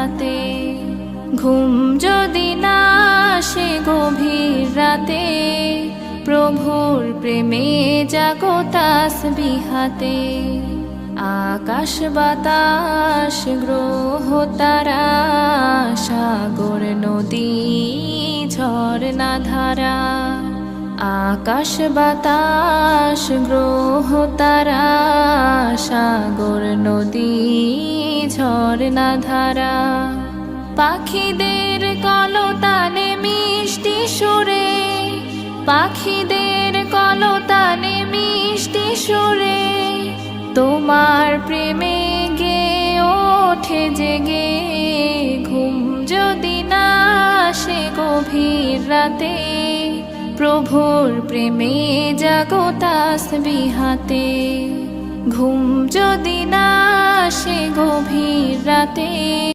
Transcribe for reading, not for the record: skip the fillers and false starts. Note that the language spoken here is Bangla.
বিহাতে। ঘুম যদি না আসে গভীর রাতে, প্রভুর প্রেমে জাগো তাসবিহাতে। আকাশ বাতাস গ্রহ তারা, সাগর নদী ঝরনা ধারা। আকাশ বাতাস গ্রহ তারা, সাগর নদী ঝরনা ধারা। পাখিদের কলতানে মিষ্টি সুরে, পাখিদের কলতানে মিষ্টি সুরে, তোমার প্রেমে গে ওঠে জেগে। ঘুম যদি না আসে গভীর রাতে, প্রভুর প্রেমে জাগো তাসবিহাতে। ঘুম যদি না আসে গভীর রাতে।